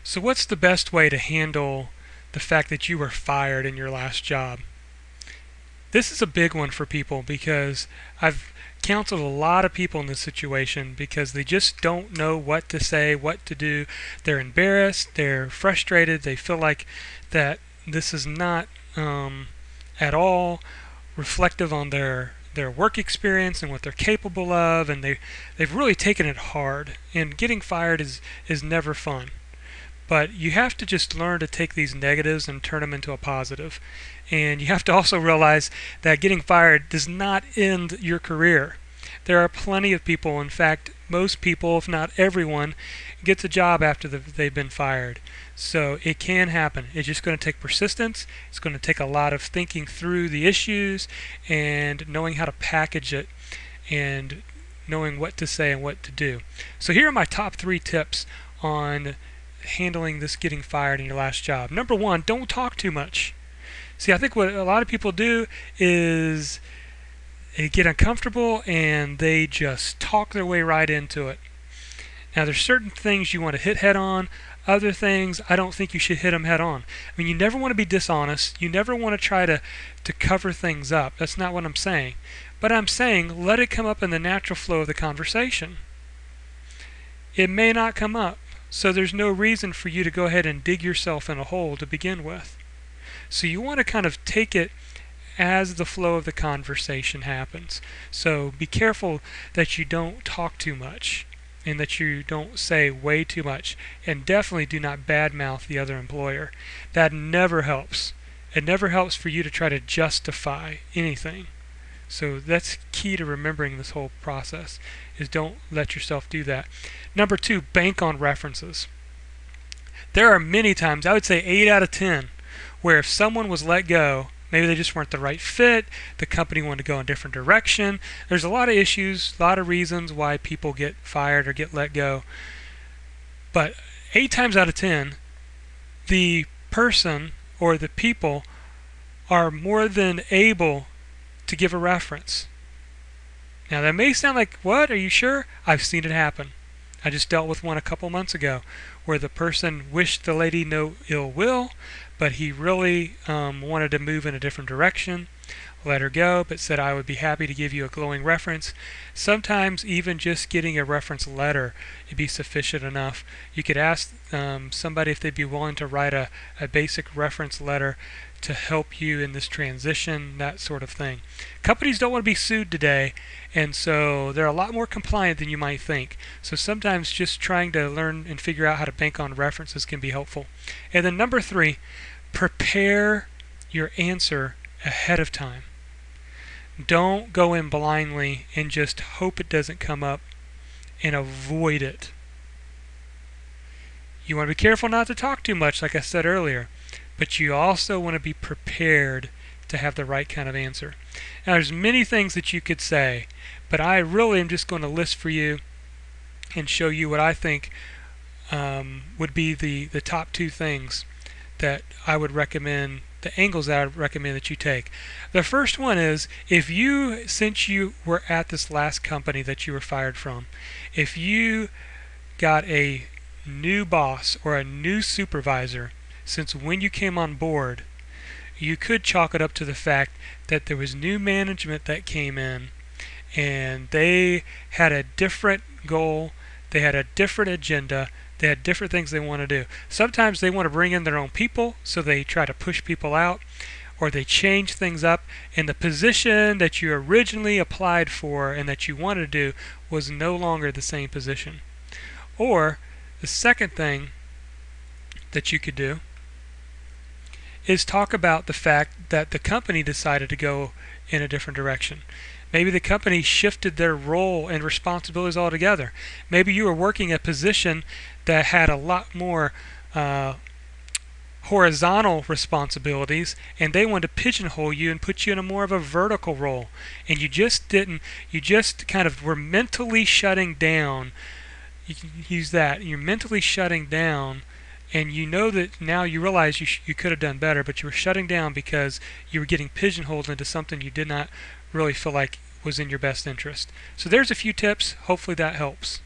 So what's the best way to handle the fact that you were fired in your last job? This is a big one for people because I've counseled a lot of people in this situation because they just don't know what to say, what to do. They're embarrassed, they're frustrated, they feel like that this is not at all reflective on their work experience and what they're capable of, and they've really taken it hard. And getting fired is never fun. But you have to just learn to take these negatives and turn them into a positive. And you have to also realize that getting fired does not end your career. There are plenty of people, in fact, most people, if not everyone, gets a job after they've been fired. So it can happen. It's just going to take persistence. It's going to take a lot of thinking through the issues and knowing how to package it and knowing what to say and what to do. So here are my top 3 tips on handling this getting fired in your last job. Number 1, don't talk too much. See, I think what a lot of people do is they get uncomfortable and they just talk their way right into it. Now, there's certain things you want to hit head on. Other things, I don't think you should hit them head on. I mean, you never want to be dishonest. You never want to try to cover things up. That's not what I'm saying. But I'm saying let it come up in the natural flow of the conversation. It may not come up. So there's no reason for you to go ahead and dig yourself in a hole to begin with. So you want to kind of take it as the flow of the conversation happens. So be careful that you don't talk too much and that you don't say way too much, and definitely do not badmouth the other employer. That never helps. It never helps for you to try to justify anything. So that's key to remembering this whole process, is don't let yourself do that. Number 2, bank on references. There are many times, I would say 8 out of 10, where if someone was let go, maybe they just weren't the right fit, the company wanted to go in a different direction. There's a lot of issues, a lot of reasons why people get fired or get let go. But 8 times out of 10, the person or the people are more than able to give a reference. Now that may sound like, what? Are you sure? I've seen it happen. I just dealt with one a couple months ago where the person wished the lady no ill will, but he really wanted to move in a different direction, let her go, but said, I would be happy to give you a glowing reference. Sometimes even just getting a reference letter would be sufficient enough. You could ask somebody if they'd be willing to write a basic reference letter to help you in this transition, that sort of thing. Companies don't want to be sued today, and so they're a lot more compliant than you might think. So sometimes just trying to learn and figure out how to bank on references can be helpful. And then number 3, prepare your answer ahead of time. Don't go in blindly and just hope it doesn't come up and avoid it. You want to be careful not to talk too much, like I said earlier, but you also want to be prepared to have the right kind of answer. Now, there's many things that you could say, but I really am just going to list for you and show you what I think would be the top 2 things that I would recommend, the angles that I would recommend that you take. The first one is, since you were at this last company that you were fired from, if you got a new boss or a new supervisor since when you came on board, you could chalk it up to the fact that there was new management that came in and they had a different goal, they had a different agenda, they had different things they want to do. Sometimes they want to bring in their own people, so they try to push people out, or they change things up, and the position that you originally applied for and that you wanted to do was no longer the same position. Or the second thing that you could do is talk about the fact that the company decided to go in a different direction. Maybe the company shifted their role and responsibilities altogether. Maybe you were working a position that had a lot more horizontal responsibilities, and they wanted to pigeonhole you and put you in a more of a vertical role. And you just didn't. You just kind of were mentally shutting down. You can use that. You're mentally shutting down. And you know that now you realize you could have done better, but you were shutting down because you were getting pigeonholed into something you did not really feel like was in your best interest. So there's a few tips. Hopefully that helps.